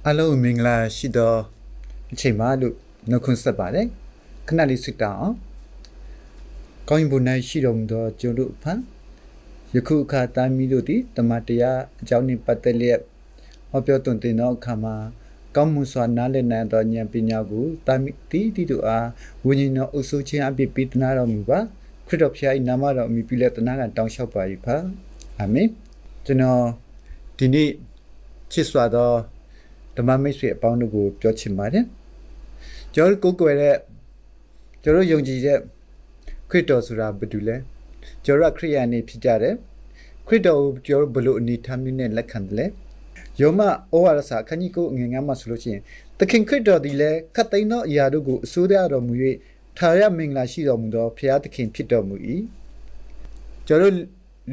အားလုံးမင်္ဂလာရှိသောအချိန်မှလို့နှုတ်ခွန်းဆက်ပါတယ်ခဏလေးစစ်တောင်းအောင်ကောင်းရင်ဘုန်း၌ရှိတော်မူသောကျွန်တို့ဖန်ယခုအခါတာမီတို့သည်တမန်တရားအကြောင်းနှင့်ပတ်သက်လျက်ဟောပြောသွန်သင်သောအခါမှာကောင်းမှုစွာနားလည်နိုင်သောဉာဏ်ပညာကိုတာမီတီတို့အားဝိညာဉ်တော်အုပ်စိုးခြင်းအဖြစ်ပေးသနာတော်မူပါခရစ်တော်ဖျား၏နာမတော်အမိပြုလက်သနာကတောင်းလျှောက်ပါ၏ဖာအာမင်ကျွန်တော်ဒီနေ့ချစ်စွာသောဓမ္မမိတ်ဆွေအပေါင်းတို့ကိုပြောချင်ပါတယ်ကျွန်တော်ကိုယ်ကိုယ်ရဲ့ကျွန်တော်ယုံကြည်တဲ့ခရစ်တော်ဆိုတာဘာတူလဲကျွန်တော်ခရစ်ယာန်နေဖြစ်ကြတယ်ခရစ်တော်ကိုကျွန်တော်ဘလို့အနေထားမျိုးနဲ့လက်ခံတယ်လဲယောမဩဝါဒစာအခန်းကြီး9ငွေ9မှာဆိုလို့ရှိရင်သခင်ခရစ်တော်သည်လည်းခတ်သိမ်းသောအရာတို့ကိုအစိုးရတော်မူ၍ထာဝရမင်္ဂလာရှိတော်မူသောဖခင်သခင်ဖြစ်တော်မူ၏ကျွန်တော်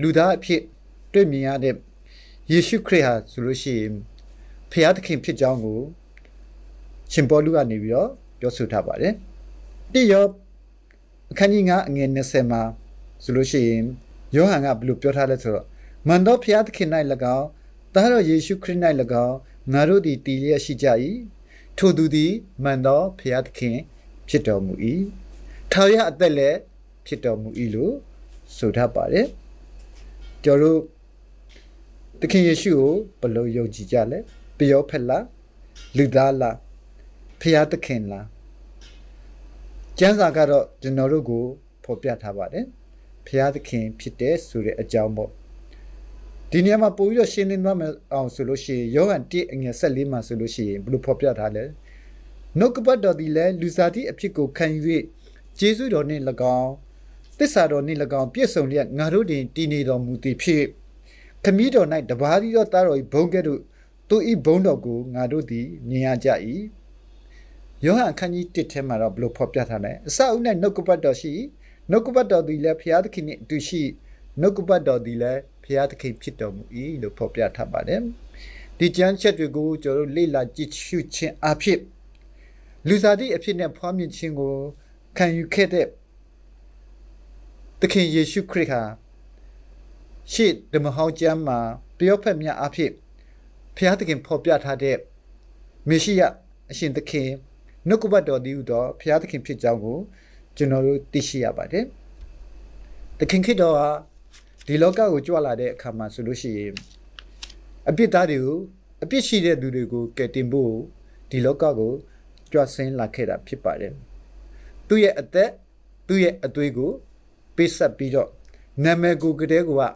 လူသားအဖြစ်တွေ့မြင်ရတဲ့ယေရှုခရစ်ဟာဆိုလို့ရှိရင်ဖခင်သခင်ဖြစ်ကြောင်းကိုရှင်ပေါလုကနေပြီးတော့ပြောဆိုထားပါတယ်တိယောအခန်းကြီး9အငယ်20မှာဆိုလို့ရှိရင်ယောဟန်ကဘယ်လိုပြောထားလဲဆိုတော့မန်တော်ဖခင်သခင်၌၎င်းသားတော်ယေရှုခရစ်၌၎င်းငါတို့သည်တည်လျက်ရှိကြ၏ထိုသူသည်မန်တော်ဖခင်သခင်ဖြစ်တော်မူ၏ထာဝရအသက်လည်းဖြစ်တော်မူ၏လို့ဆိုထားပါတယ်ကျွန်တော်သခင်ယေရှုကိုဘယ်လိုယုံကြည်ကြလဲပျောဖက်လားလူသားလားဖခင်သခင်လားကျမ်းစာကတော့ကျွန်တော်တို့ကိုဖော်ပြထားပါတယ်ဖခင်သခင်ဖြစ်တဲ့ဆိုတဲ့အကြောင်းပေါ့ဒီနေရာမှာပို့ပြီးတော့ရှင်းလင်းသွားမယ်အောင်ဆိုလို့ရှိရင်ယောဟန်1အငယ်14မှာဆိုလို့ရှိရင်ဘယ်လိုဖော်ပြထားလဲနှုတ်ကပတ်တော်ဒီလဲလူစားတိအဖြစ်ကိုခံယူ၍ယေရှုတော်နှင့်၎င်းသစ္စာတော်နှင့်၎င်းပြည့်စုံလျက်ငါတို့တွင်တည်နေတော်မူသည်ဖြစ်ခမည်းတော်၌တပါးသောသားတော်၏ဘုန်းကဲ့သို့သူဤဘုန်းတော်ကိုငါတို့သည်မြင်ရကြ၏ယောဟန်အခန်းကြီး1ထဲမှာတော့ဘယ်လိုဖော်ပြထားလဲအစအဦး၌နှုတ်ကပတ်တော်ရှိနှုတ်ကပတ်တော်သည်လည်းဖခင်သခင်နှင့်အတူရှိနှုတ်ကပတ်တော်သည်လည်းဖခင်သခင်ဖြစ်တော်မူ၏လို့ဖော်ပြထားပါတယ်ဒီကျမ်းချက်တွေကိုကျွန်တော်တို့လေ့လာကြည့်ရှုခြင်းအဖြစ်လူစားသည့်အဖြစ်နဲ့ဖွားမြင်ခြင်းကိုခံယူခဲ့တဲ့သခင်ယေရှုခရစ်ဟာရှေ့ဓမ္မဟောင်းကျမ်းမှာပျောဖက်များအဖြစ်ဖခင်သခင်ဖော်ပြထားတဲ့မေရှိယအရှင်သခင်နှုတ်ကပတ်တော်ဒီဟုသောဖခင်သခင်ဖြစ်ကြောင်းကိုကျွန်တော်တို့သိရှိရပါတယ်။သခင်ခရစ်တော်ဟာဒီလောကကိုကြွလာတဲ့အခါမှာဆိုလို့ရှိရင်အပြစ်သားတွေကိုအပြစ်ရှိတဲ့သူတွေကိုကယ်တင်ဖို့ဒီလောကကိုကြွဆင်းလာခဲ့တာဖြစ်ပါတယ်။သူ့ရဲ့အသက်သူ့ရဲ့အသွေးကိုပေးဆက်ပြီးတော့နာမည်ကိုကတဲ့ကွာ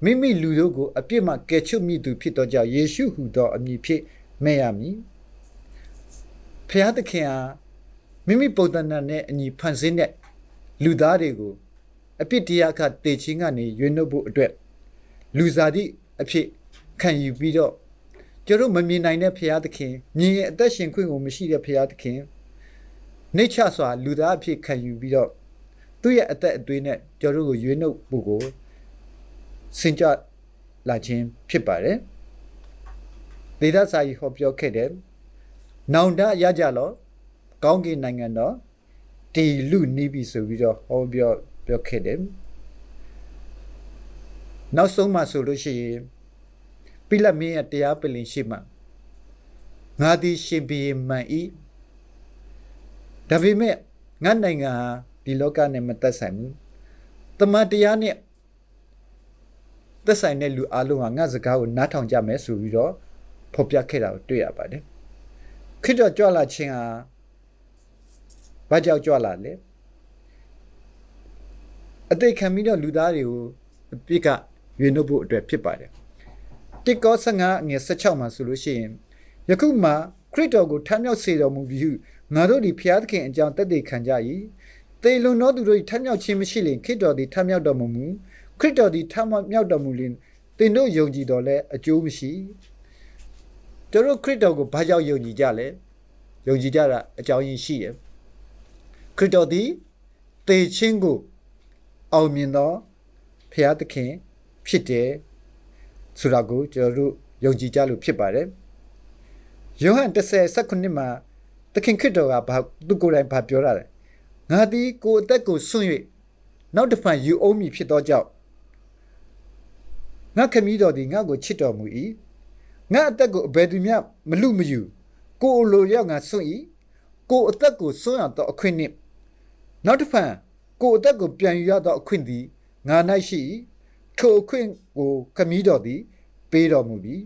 မိမိလူတို့ကိုအပြစ်မှကယ်ချုပ်မိသူဖြစ်သောကြောင့်ယေရှုဟူသောအမည်ဖြင့်မဲ့ရမည်ဖခင်သခင်ဟာမိမိပုံသဏ္ဍာန်နဲ့အညီဖန်ဆင်းတဲ့လူသားတွေကိုအပြစ်တရားခတေခြင်းကနေရွေးနှုတ်ဖို့အတွက်လူစားသည့်အဖြစ်ခံယူပြီးတော့ကျတို့မမြင်နိုင်တဲ့ဖခင်သခင်မြင်ရင်အသက်ရှင်ခွင့်ကိုမရှိတဲ့ဖခင်သခင်နှိမ့်ချစွာလူသားအဖြစ်ခံယူပြီးတော့သူ့ရဲ့အသက်အသွေးနဲ့ကျတို့ကိုရွေးနှုတ်ဖို့ကိုစင်ကြလာခြင်းဖြစ်ပါတယ်ဒေသစာကြီးဟောပြောခဲ့တယ်နောင်တရကြလောကောင်းကင်နိုင်ငံတော်တီလူနီးပြီဆိုပြီးတော့ဟောပြောခဲ့တယ်နောက်ဆုံးမှဆိုလို့ရှိရင်ပိလတ်မင်းရဲ့တရားပလင်ရှိမှငါသည်ရှင်ဘီမှန်ဤဒါပေမဲ့ငါနိုင်ငံဟာဒီလောကနဲ့မသက်ဆိုင်ဘူးတမန်တရားနဲ့သက်ဆိုင်တဲ့လူအလုံးဟာငါစကားကိုနားထောင်ကြမယ်ဆိုပြီးတော့ဖော်ပြခဲ့တာကိုတွေ့ရပါတယ်ခရစ်တော်ကြွလာခြင်းဟာဘာကြောင့်ကြွလာလဲအသေးခံပြီးတော့လူသားတွေကိုအပြစ်ကရွေးနှုတ်ဖို့အတွက်ဖြစ်ပါတယ်တိကော15ငွေ16မှာဆိုလို့ရှိရင်ယခုမှခရစ်တော်ကိုထမ်းမြောက်စေတော်မူပြီးငါတို့ဒီဖျားသခင်အကြောင်းတသက်ခံကြ၏သေလွန်သောသူတို့ထမ်းမြောက်ခြင်းမရှိလျင်ခရစ်တော်သည်ထမ်းမြောက်တော်မမူခရစ်တော်သည်ထမ်းမြောက်တော်မူလျင်သင်တို့ယုံကြည်တော်လဲအကျိုးမရှိတို့ခရစ်တော်ကိုဘာကြောင့်ယုံကြည်ကြလဲယုံကြည်ကြတာအကြောင်းရင်းရှိတယ်ခရစ်တော်သည်သေခြင်းကိုအောင်မြင်သောဖခင်သခင်ဖြစ်တယ်ဆိုတာကိုကျွန်တော်တို့ယုံကြည်ကြလို့ဖြစ်ပါတယ်ယောဟန်10:19မှာသခင်ခရစ်တော်ကသူကိုယ်တိုင်ပြောတာလေငါသည်ကိုယ်အသက်ကိုဆွံ့၍နောက်တစ်ဖန်ယူအောင်မည်ဖြစ်သောကြောင့်ငါခမည်းတော်သည်ငါ့ကိုချစ်တော်မူ၏ ငါအသက်ကိုအဘယ်သူမျှမလူမယူကိုအလိုရောက်ငါစွန့်၏ကိုအသက်ကိုစွန့်ရတော့အခွင့်နှင့်နောက်တစ်ဖန်ကိုအသက်ကိုပြန်ယူရတော့အခွင့်သည်ငါ၌ရှိ၏ထိုအခွင့်ကိုခမည်းတော်သည်ပေးတော်မူပြီ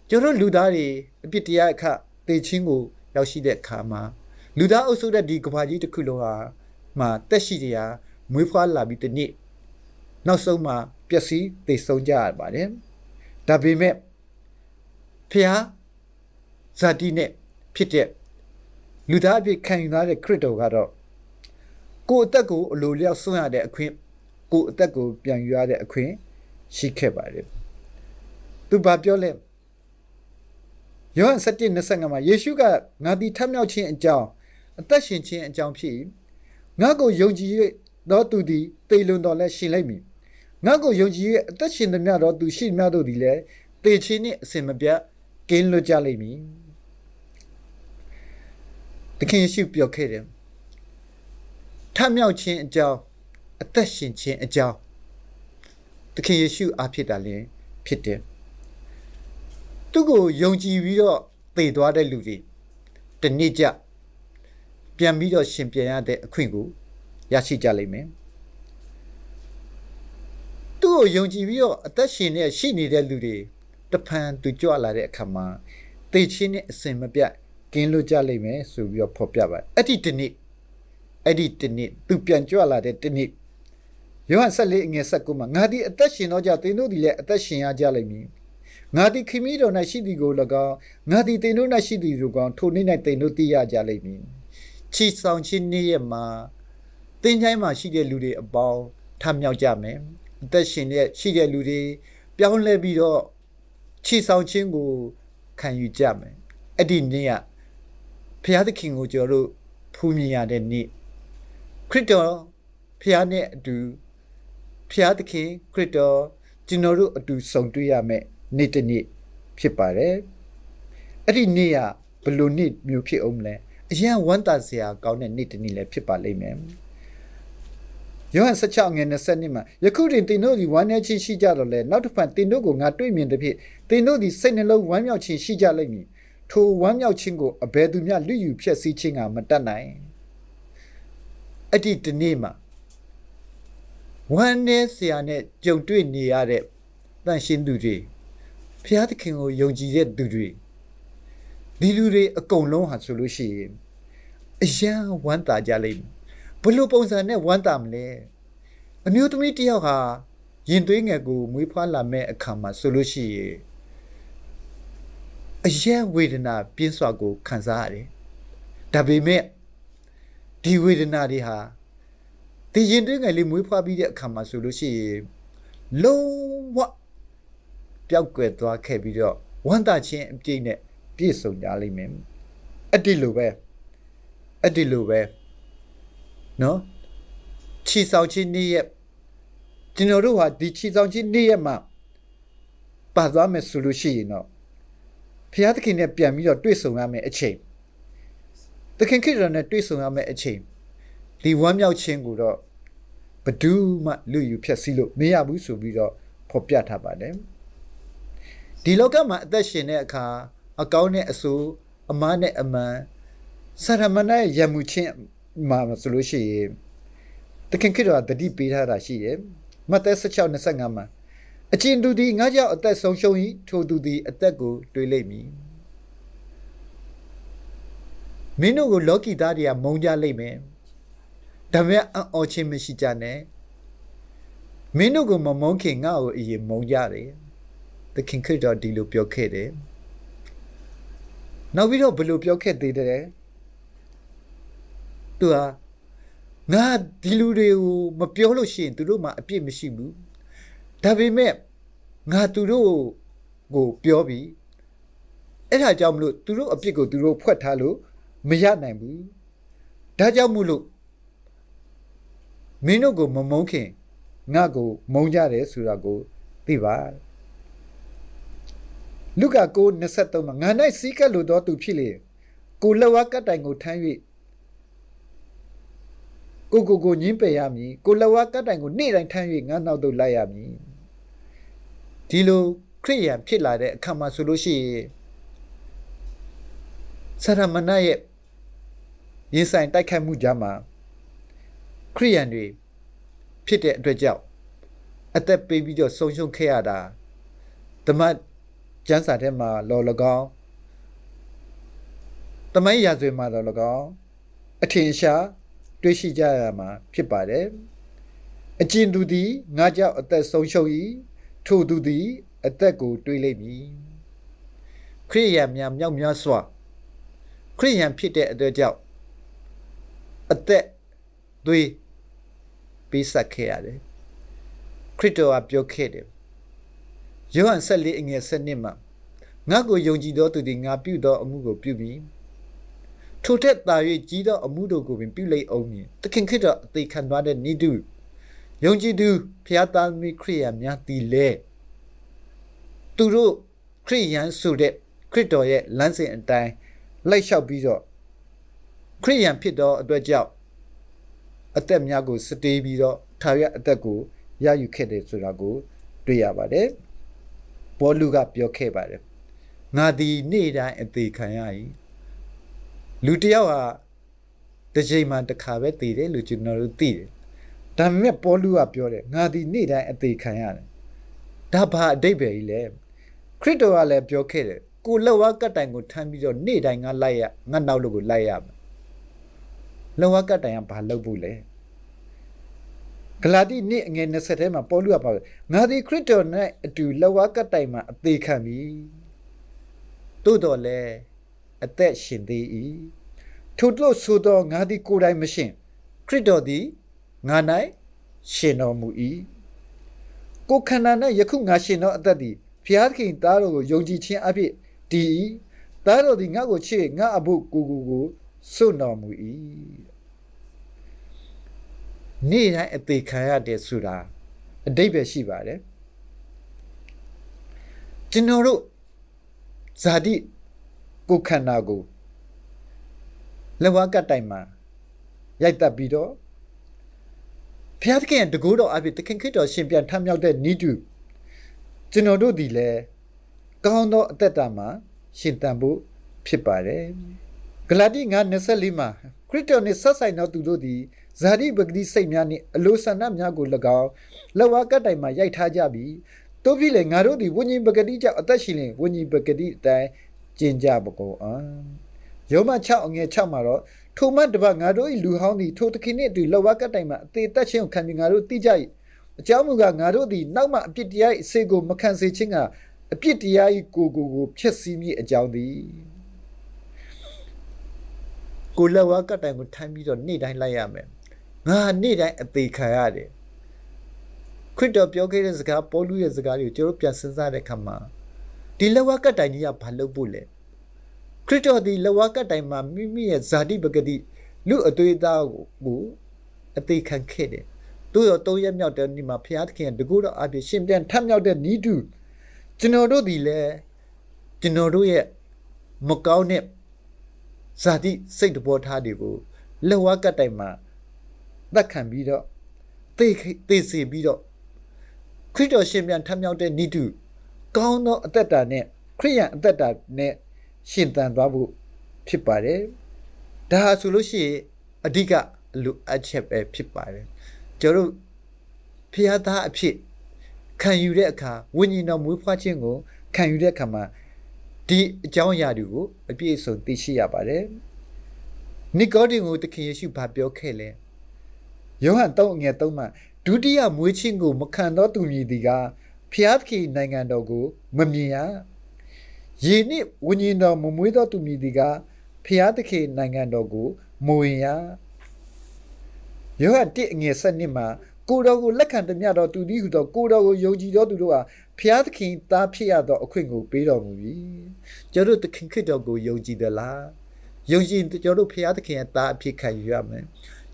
ကျွန်တော်လူသားတွေအပြစ်တရားအခသေချင်းကိုရောက်ရှိတဲ့အခါမှာလူသားအုပ်စုတဲ့ဒီကဘာကြီးတစ်ခုလုံးဟာမှာတက်ရှိတရားမွေးဖွားလာပြီးတနေ့နောက်ဆုံးမှာပျက်စီးသေဆုံးကြရပါတယ်ဒါပေမဲ့ဖျားဇာတိနဲ့ဖြစ်တဲ့လူသားအဖြစ်ခံယူထားတဲ့ခရစ်တော်ကတော့ကိုယ်အသက်ကိုအလိုလျောက်ဆွံ့ရတဲ့အခွင့်ကိုယ်အသက်ကိုပြန်ယူရတဲ့အခွင့်ရှိခဲ့ပါတယ်သူဘာပြောလဲယောဟန် 7:25 မှာယေရှုကငါသည်ထမြောက်ခြင်းအကြောင်းအသက်ရှင်ခြင်းအကြောင်းဖြစ်ငါကိုယုံကြည်၍သောသူသည်သေလွန်တော်လဲရှင်လိမ့်မည်ငါကိုယုံကြည်၍အသက်ရှင်သမျှသောသူရှိသမျှတို့သည်လည်းသေခြင်းနှင့်အစဉ်မပြတ်ကင်းလွတ်ကြလိမ့်မည်သခင်ယေရှုပြောခဲ့တယ်ထမြောက်ခြင်းအကြောင်းအသက်ရှင်ခြင်းအကြောင်းသခင်ယေရှုအားဖြစ်တာလည်းဖြစ်တယ်သူကိုယုံကြည်ပြီးတော့သေသွားတဲ့လူတွေတနေ့ကျပြန်ပြီးတော့ရှင်ပြန်ရတဲ့အခွင့်ကိုရရှိကြလိမ့်မယ်သူကိုယုံကြည်ပြီးတော့အသက်ရှင်နေရှိနေတဲ့လူတွေတဖန်သူကြွလာတဲ့အခါမှာသေခြင်းနဲ့အစဉ်မပြတ်ကင်းလွတ်ကြလိမ့်မယ်ဆိုပြီးတော့ဖော်ပြပါတယ်အဲ့ဒီတနေ့သူပြန်ကြွလာတဲ့တနေ့ယောဟန် 14:19 မှာငါသည်အသက်ရှင်တော့ကြသင်တို့သည်လည်းအသက်ရှင်ရကြလိမ့်မည်ငါသည်ခမည်းတော်၌ရှိသည်ကို၎င်းငါသည်သင်တို့၌ရှိသည်ကို၎င်းထိုနေ့၌သင်တို့သိရကြလိမ့်မည်ချီဆောင်ခြင်းနေ့ရက်မှာသင်ချိုင်းမှာရှိတဲ့လူတွေအပေါင်းထမြောက်ကြမယ်အသက်ရှင်တဲ့ရှိတဲ့လူတွေပြောင်းလဲပြီးတော့ချီဆောင်ခြင်းကိုခံယူကြမယ်အဲ့ဒီနေ့ကဘုရားသခင်ကိုကျွန်တော်တို့ဖူးမြင်ရတဲ့နေ့ခရစ်တော်ဘုရားနဲ့အတူဘုရားသခင်ခရစ်တော်ကျွန်တော်တို့အတူဆုံတွေ့ရမယ်နေ့တစ်နေ့ဖြစ်ပါတယ်အဲ့ဒီနေ့ကဘယ်လိုနေ့မျိုးဖြစ်အောင်လဲအရင်ဝမ်းသာစရာကောင်းတဲ့နေ့တစ်နေ့လည်းဖြစ်ပါလိမ့်မယ်ယောဟန် 16:20 မှာယခုတွင်သင်တို့သည်ဝမ်းနည်းခြင်းရှိကြတော့လေနောက်တစ်ဖန်သင်တို့ကိုငါတွေ့မြင်သည်ဖြင့်သင်တို့သည်စိတ်နှလုံးဝမ်းမြောက်ခြင်းရှိကြလိမ့်မည်ထိုဝမ်းမြောက်ခြင်းကိုအဘယ်သူမျှလူယူဖျက်ဆီးခြင်းကမတတ်နိုင်အဲ့ဒီဒီနေ့မှာဝမ်းနည်းစရာနဲ့ကြုံတွေ့နေရတဲ့တန်ရှင်းသူတွေဘုရားသခင်ကိုယုံကြည်တဲ့သူတွေဒီလူတွေအကုန်လုံးဟာဆိုလို့ရှိရင်အယံဝမ်းသာကြလိမ့်မယ်ဘလို့ပုံစံနဲ့ဝမ်းသာမလဲအမျိုးသမီးတစ်ယောက်ဟာရင်သွေးငယ်ကိုမွေးဖွားလာမဲ့အခါမှာဆိုလို့ရှိရင်အယံဝေဒနာပြင်းစွာကိုခံစားရတယ်ဒါပေမဲ့ဒီဝေဒနာတွေဟာဒီရင်သွေးငယ်လေးမွေးဖွားပြီးတဲ့အခါမှာဆိုလို့ရှိရင်လုံးဝပျောက်ကွယ်သွားခဲ့ပြီးတော့ဝမ်းသာခြင်းအပြည့်နဲ့ပြည့်စုံကြလိမ့်မယ်အဲ့ဒီလိုပဲနော်ချီဆောင်ခြင်းနေ့ရက်ကျွန်တော်တို့ဟာဒီချီဆောင်ခြင်းနေ့ရက်မှာပါသွားမယ်ဆိုလို့ရှိရင်တော့ဘုရားသခင်နဲ့ပြန်ပြီးတော့တွေ့ဆုံရမယ်အချိန်သခင်ခရစ်တော်နဲ့တွေ့ဆုံရမယ်အချိန်ဒီဝမ်းမြောက်ခြင်းကိုတော့ဘယ်သူမှလူယူဖျက်ဆီးလို့မရဘူးဆိုပြီးတော့ဖော်ပြထားပါတယ်ဒီလောကမှာအသက်ရှင်တဲ့အခါအကောင်းနဲ့အဆိုးအမှားနဲ့အမှန်စာရမဏေရမှုချင်းမှာဆိုလို့ရှိရင်တခင်ခရစ်တော်တတိပေးထားတာရှိတယ်မဿဲ 16:25 မှာအကျဉ်သူသည်ငါကြောင့်အသက်ဆုံးရှုံး၏ထိုသူသည်အသက်ကိုတွေးလိမ့်မည်မင်းတို့ကိုလောကီသားတွေကမုန်းကြလိမ့်မယ်ဒါပေမဲ့အော်ချင်းမရှိကြနဲ့မင်းတို့ကိုမမုန်းခင်ငါ့ကိုအရင်မုန်းကြတယ်သခင်ခရစ်တော်ဒီလိုပြောခဲ့တယ်နောက်ပြီးတော့ဘယ်လိုပြောခဲ့သေးတယ်သူဟာငါဒီလူတွေကိုမပြောလို့ရှိရင်သူတို့မှအပြစ်မရှိဘူးဒါပေမဲ့ငါသူတို့ကိုပြောပြီးအဲ့ဒါကြောင့်မလို့သူတို့အပြစ်ကိုသူတို့ဖွက်ထားလို့မရနိုင်ဘူးဒါကြောင့်မို့လို့မင်းတို့ကိုမမုန်းခင်ငါကိုမုန်းကြတယ်ဆိုတာကိုသိပါလုကာ 9:23 မှာငါ၌စီးကပ်လိုသောသူဖြစ်လေကိုလက်ဝါးကတ်တိုင်ကိုထမ်း၍ကိုညင်းပယ်ရမည်ကိုလက်ဝါးကတ်တိုင်ကိုနေ့တိုင်းထမ်း၍ငါနောက်သို့လိုက်ရမည်ဒီလို ခရိယန်ဖြစ်လာတဲ့အခါမှာဆိုလို့ရှိရင်ဆရမဏေရဲ့ရင်ဆိုင်တိုက်ခိုက်မှုကြားမှာခရိယန်တွေဖြစ်တဲ့အတွက်ကြောင့်အသက်ပေးပြီးတော့ဆုံးရှုံးခဲ့ရတာဓမ္မကျမ်းစာထဲမှာလော်၎င်းတမိုင်းရာဇဝင်မှာလော်၎င်းအထင်ရှားတွေ့ရှိကြရမှာဖြစ်ပါတယ်အကျဉ်သူသည်ငါကြောင့်အသက်ဆုံးရှုံး၏ထိုသူသည်အသက်ကိုတွေးလိမ့်မည်ခရိယန်များမြောက်များစွာခရိယန်ဖြစ်တဲ့အတွက်ကြောင့်အသက်သွေးပေးဆက်ခဲ့ရတယ်ခရစ်တော်ကပြောခဲ့တယ်ယောဟန်14အငယ်7မှာငါ့ကိုယုံကြည်သောသူသည်ငါပြုသောအမှုကိုပြုပြီးထိုထက်သာ၍ကြီးသောအမှုတို့ကိုပင်ပြုလိမ့်အောင်မည်သခင်ခရစ်တော်အသေးခံသွားတဲ့နိတုယုံကြည်သူဖျားသားမိခရိယန်များသည်လေသူတို့ခရိယန်ဆိုတဲ့ခရစ်တော်ရဲ့လမ်းစဉ်အတိုင်းလိုက်လျှောက်ပြီးတော့ခရိယန်ဖြစ်သောအတွက်ကြောင့်အသက်များကိုစတေးပြီးတော့ထာဝရအသက်ကိုရယူခဲ့တယ်ဆိုတာကိုတွေ့ရပါတယ်ဘောလူကပြောခဲ့ပါတယ်ငါသည်နေ့တိုင်းအသေးခံရ၏လူတစ်ယောက်ဟာတစ်ချိန်မှတစ်ခါပဲတည်တယ်လို့ကျွန်တော်တို့သိတယ်ဒါပေမဲ့ဘောလူကပြောတယ်ငါသည်နေ့တိုင်းအသေးခံရတယ်ဒါဘာအဓိပ္ပာယ်ကြီးလဲခရစ်တော်ကလည်းပြောခဲ့တယ်ကိုလက်ဝါးကတ်တိုင်ကိုထမ်းပြီးတော့နေ့တိုင်းငါလိုက်ရငါနောက်လို့ကိုလိုက်ရမယ်လက်ဝါးကတ်တိုင်ကဘာလုပ်ဖို့လဲဂလာတိနေ့အငယ်20ထဲမှာပေါလုကပြောတယ်ငါသည်ခရစ်တော်နဲ့အတူလက်ဝါးကတ်တိုင်မှာအသေးခံပြီသို့တော်လည်းအသက်ရှင်သေး၏ထို့လို့ဆိုတော့ငါသည်ကိုယ်တိုင်မရှင်ခရစ်တော်သည်ငါ၌ရှင်တော်မူ၏ကိုခန္ဓာ၌ယခုငါရှင်သောအသက်သည်ဘုရားသခင်သားတော်ကိုယုံကြည်ခြင်းအဖြစ်တည်၏သားတော်သည်ငါ့ကိုချစ်ငါအဖို့ကိုစွန့်တော်မူ၏နေ့တိုင်းအသေးခံရတယ်ဆိုတာအဓိပ္ပာယ်ရှိပါတယ်ကျွန်တော်တို့ဇာတိကိုခန္ဓာကိုလက်ဝါးကတ်တိုင်မှာရိုက်တက်ပြီးတော့ဘုရားသခင်တကူတော်အဖြစ်သခင်ခရစ်တော်ရှင်ပြန်ထမြောက်တဲ့ဤသူကျွန်တော်တို့ဒီလဲကောင်းသောအသက်တာမှာရှင်သန်ဖို့ဖြစ်ပါတယ်ဂလာတိ9:24မှာခရစ်တော်နှင့်ဆက်ဆိုင်သောသူတို့သည်ဇာတိပဂတိစိတ်များနှင့်အလိုဆန္ဒများကို၎င်းလက်ဝါးကတ်တိုင်မှာရိုက်ထားကြပြီတို့ဖြစ်လေငါတို့သည်ဝိညာဉ်ပဂတိကြောင့်အသက်ရှင်လင်ဝိညာဉ်ပဂတိအတိုင်းကျင့်ကြပါကုန်ယောမ6အငယ်6မှာတော့ထိုမှတပတ်ငါတို့၏လူဟောင်းသည်ထိုသခင်နှင့်အတူလက်ဝါးကတ်တိုင်မှာအသေးသက်ခြင်းကိုခံပြီးငါတို့သိကြ၏အကြောင်းမူကားငါတို့သည်နောက်မှအပြစ်တရား၏အစေကိုမခံစေခြင်းကအပြစ်တရား၏ကိုဖျက်ဆီးမည်အကြောင်းသည်ကိုလက်ဝါးကတ်တိုင်ကိုထိုင်ပြီးတော့နေ့တိုင်းလိုက်ရမယ်ငါနေ့တိုင်းအသေးခံရတယ်ခရစ်တော်ပြောခဲ့တဲ့စကားပေါလုရဲ့စကားတွေကိုကျွန်တော်ပြန်စဉ်းစားတဲ့အခါမှာဒီလက်ဝါးကတ်တိုင်ကြီးကဘာလုပ်ဖို့လဲခရစ်တော်ဒီလက်ဝါးကတ်တိုင်မှာမိမိရဲ့ဇာတိပဂတိလူအသွေးသားကိုအသေးခံခဲ့တယ်တို့ရော၃ရက်မြောက်တဲ့နေ့မှာဘုရားသခင်တကူတော်အဖြစ်ရှင်ပြန်ထမြောက်တဲ့ဤသူကျွန်တော်တို့ဒီလဲကျွန်တော်တို့ရဲ့မကောင်းတဲ့ဇာတိစိတ်တဘောထားတွေကိုလက်ဝါးကတ်တိုင်မှာသက်ခံပြီးတော့သေစေပြီးတော့ခရစ်တော်ရှင်ပြန်ထမြောက်တဲ့ဤသူကောင်းသောအသက်တာနဲ့ခရိယန်အသက်တာနဲ့ရှင်သန်သွားဖို့ဖြစ်ပါတယ်ဒါဆိုလို့ရှိရင်အဓိကအလိုအပ်ချက်ပဲဖြစ်ပါတယ်ကျွန်တော်တို့ဖျားသားအဖြစ်ခံယူတဲ့အခါဝိညာဉ်တော်မွေးဖွားခြင်းကိုခံယူတဲ့အခါမှာဒီအကြောင်းအရာတွေကိုအပြည့်အစုံသိရှိရပါတယ်နီကောဒီကိုသခင်ယေရှုဘာပြောခဲ့လဲယောဟန်3အငယ်3မှာဒုတိယမွေးခြင်းကိုမခံသောသူမည်သည်ကဖျားသခင်နိုင်ငံတော်ကိုမမြင်ရယေနှင့်ဝိညာဉ်တော်မမွေးသောသူမည်သည်ကဖျားသခင်နိုင်ငံတော်ကိုမဝင်ရယောဟန်1အငယ်7မှာကိုတော်ကိုလက်ခံသမျှသောသူသည်ဟုသောကိုတော်ကိုယုံကြည်သောသူတို့ဟာဖျားသခင်သားဖြစ်ရသောအခွင့်ကိုပေးတော်မူပြီကျွန်တော်တို့သခင်ခရစ်တော်ကိုယုံကြည်သလားယုံကြည်ကျွန်တော်တို့ဖျားသခင်ရဲ့သားအဖြစ်ခံယူရမယ်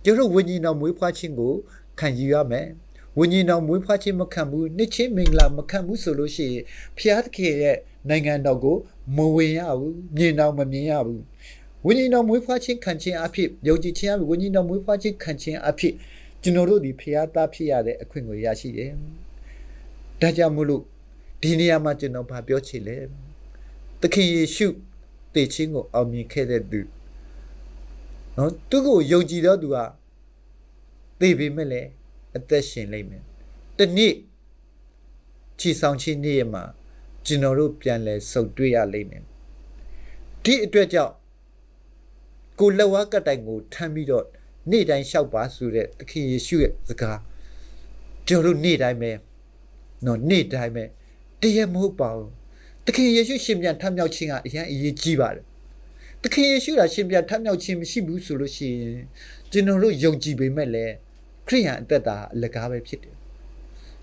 ကျွန်တော်ဝိညာဉ်တော်မွေးဖွားခြင်းကိုခံယူရမယ်ဝိညာဉ်တော်မွေးဖွားခြင်းမခံဘူးနှစ်ချင်းမင်္ဂလာမခံဘူးဆိုလို့ရှိရင်ဖျားသခင်ရဲ့နိုင်ငံတော်ကိုမဝင်ရဘူးမြင်တော်မမြင်ရဘူးဝိညာဉ်တော်မွေးဖွားခြင်းခံခြင်းအဖြစ်ယုံကြည်ခြင်းအဖြစ်ဝိညာဉ်တော်မွေးဖွားခြင်းခံခြင်းအဖြစ်ကျွန်တော်တို့ဒီဖျားသားဖြစ်ရတဲ့အခွင့်ကိုရရှိတယ်ဒါကြောင့်မို့လို့ ဒီနေရာမှာကျွန်တော်ဗာပြောချင်လေသခင်ယေရှုတည်ခြင်းကိုအောင်မြင်ခဲ့တဲ့သူနော်သူကိုယုံကြည်တော့သူကသိပေမဲ့လည်းအသက်ရှင်လိမ့်မယ်တနေ့ချီဆောင်ခြင်းနေ့မှာကျွန်တော်တို့ပြန်လဲစုံတွေ့ရလိမ့်မယ်ဒီအတွက်ကြောင့်ကိုလက်ဝါးကတိုင်ကိုထမ်းပြီးတော့နေ့တိုင်းလျှောက်ပါဆိုတဲ့သခင်ယေရှုရဲ့စကားကျွန်တော်တို့နေ့တိုင်းပဲနော်နေ့တိုင်းပဲတရမဟုတ်ပါဘူးသခင်ယေရှုရှင်ပြန်ထမြောက်ခြင်းကအရင်အရေးကြီးပါတယ်သခင်ယေရှုကရှင်ပြန်ထမြောက်ခြင်းမရှိဘူးဆိုလို့ရှိရင်ကျွန်တော်တို့ယုံကြည်ပေမဲ့လည်းခရိယန်အသက်တာအလကားပဲဖြစ်တယ်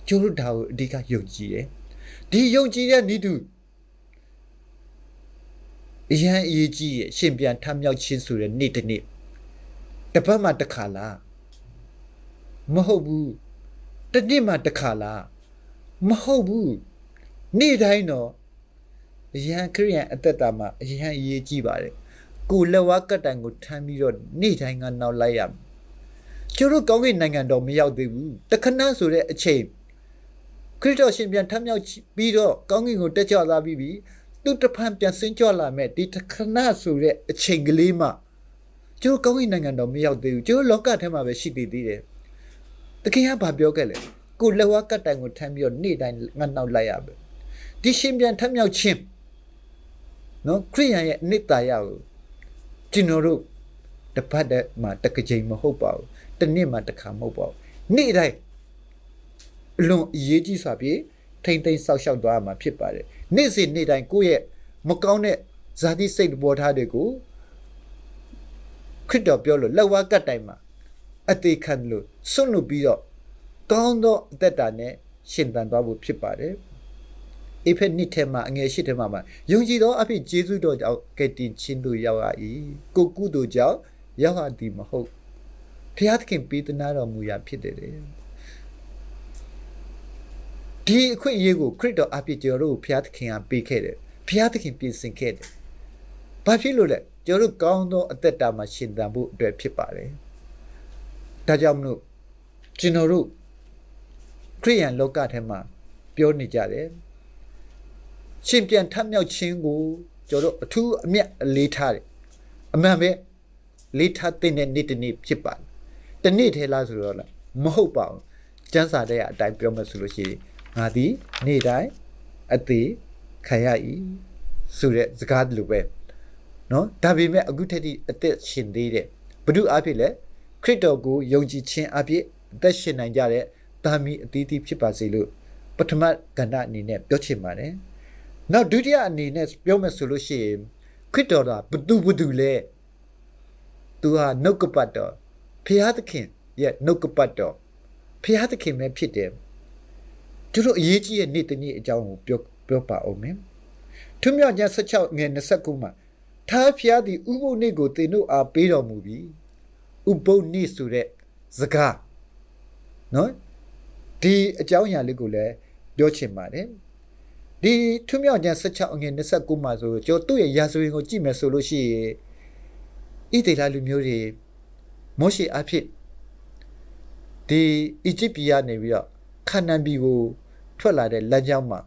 ကျွန်တော်တို့ဒါကိုအဓိကယုံကြည်တယ်ဒီယုံကြည်တဲ့ဤသူအရင်အရေးကြီးရဲ့ရှင်ပြန်ထမြောက်ခြင်းဆိုတဲ့နေ့တစ်နေ့တစ်ပတ်မှတစ်ခါလားမဟုတ်ဘူးတစ်နေ့မှတစ်ခါလားမဟုတ်ဘူးနေ့တိုင်းတော့အရင်ခရိယန်အသက်တာမှာအရင်အရေးကြီးပါတယ်ကိုလက်ဝါးကတိုင်ကိုထမ်းပြီးတော့နေ့တိုင်းကနောက်လိုက်ရမယ်ကျွန်တော်ကောင်းကင်နိုင်ငံတော်မရောက်သေးဘူးတခဏဆိုတဲ့အချိန်ခရစ်တော်ရှင်ပြန်ထမြောက်ပြီးတော့ကောင်းကင်ကိုတက်ကြွလာပြီးပြီသူတဖန်ပြန်ဆင်းကြွလာမယ်ဒီတခဏဆိုတဲ့အချိန်ကလေးမှာကျွန်တော်ကောင်းကင်နိုင်ငံတော်မရောက်သေးဘူးကျွန်တော်လောကထဲမှာပဲရှိသေးတယ်တခင်ကဘာပြောခဲ့လဲကိုလက်ဝါးကတိုင်ကိုထမ်းပြီးတော့နေ့တိုင်းငတ်နောက်လိုက်ရမယ်ဒီရှင်ပြန်ထမြောက်ခြင်းနော်ခရိယန်ရဲ့အနှစ်သာရကိုကျွန်တော်တို့တပတ်တည်းမှာတကချိန်မဟုတ်ပါဘူးတနေ့မှတစ်ခါမဟုတ်ပါဘူးနေ့တိုင်းအလွန်အရေးကြီးစွာဖြင့်ထိမ့်သိမ်းဆောက်ရှောက်သွားမှာဖြစ်ပါတယ်နေ့စဉ်နေ့တိုင်းကိုယ့်ရဲ့မကောင်းတဲ့ဇာတိစိတ်ပေါ်ထားတွေကိုခရစ်တော်ပြောလို့လက်ဝါးကတ်တိုင်မှာအသေးခံလို့ဆွန့်လွတ်ပြီးတော့ကောင်းသောအသက်တာနဲ့ရှင်သန်သွားဖို့ဖြစ်ပါတယ်အေဖက်နှစ်ထဲမှာအငယ်ရှိထဲမှာယုံကြည်သောအဖြစ်ယေရှုတော်ကြောင့်ကယ်တင်ခြင်းတို့ရောက်ရ၏ကိုကုသိုလ်ကြောင့်ရောက်ရသည်မဟုတ်ဘုရားသခင်ပေးသနာတော်မူရာဖြစ်တယ်ဒီအခွင့်အရေးကိုခရစ်တော်အဖြစ်ကျွန်တော်တို့ဘုရားသခင်ကပေးခဲ့တယ်ဘုရားသခင်ပြင်ဆင်ခဲ့တယ်ဘာဖြစ်လို့လဲကျွန်တော်တို့ကောင်းသောအသက်တာမှာရှင်သန်ဖို့အတွက်ဖြစ်ပါတယ်ဒါကြောင့်မလို့ကျွန်တော်တို့ခရိယန်လောကထဲမှာပြောနေကြတယ်ရှင်ပြန်ထမြောက်ခြင်းကိုကျွန်တော်တို့အထူးအမြတ်အလေးထားတယ်အမှန်ပဲလေးထားတဲ့နေ့တစ်နေ့ဖြစ်ပါတယ်တနေ့ထဲလားဆိုတော့လားမဟုတ်ပါဘူးကျမ်းစာထဲအတိုင်းပြောမှဆိုလို့ရှိရင်ငါသည်နေ့တိုင်းအသေးခံရ၏ဆိုတဲ့စကားလိုပဲနော်ဒါပေမဲ့အခုထက်ထိအသက်ရှင်သေးတယ်ဘု து အဖြစ်လဲခရစ်တော်ကိုယုံကြည်ခြင်းအဖြစ်အသက်ရှင်နိုင်ကြတဲ့တာမီအသီးသီးဖြစ်ပါစေလို့ပထမကဏ္ဍအနေနဲ့ပြောချင်ပါတယ်နောက်ဒုတိယအနေနဲ့ပြောမယ်ဆိုလို့ရှိရင်ခရစ်တော်ကဘု து လဲသူဟာနှုတ်ကပတ်တော်ဖျားသခင်ရဲ့နှုတ်ကပတ်တော်ဖျားသခင်ပဲဖြစ်တယ်သူတို့အရေးကြီးတဲ့နေ့တစ်နေ့အကြောင်းကိုပြောပါအောင်မယ်ထွမြောက်ကျမ်း16ငယ်29မှာထာဖျားသည်ဥပုသ်နေ့ကိုသင်တို့အားပေးတော်မူပြီဥပုသ်နေ့ဆိုတဲ့စကားနော်ဒီအကြောင်းအရာလေးကိုလည်းပြောချင်ပါတယ်ဒီထွမြောက်ကျမ်း16ငယ်29မှာဆိုကျွန်တော်သူ့ရဲ့ရာဇဝင်ကိုကြည့်မယ်ဆိုလို့ရှိရင်ဣသရေလလူမျိုးတွေမောရှေအဖြစ်ဒီအီဂျစ်ပြည်ကနေပြီးတော့ခါနန်ပြည်ကိုထွက်လာတဲ့လမ်းကြောင်းမှာ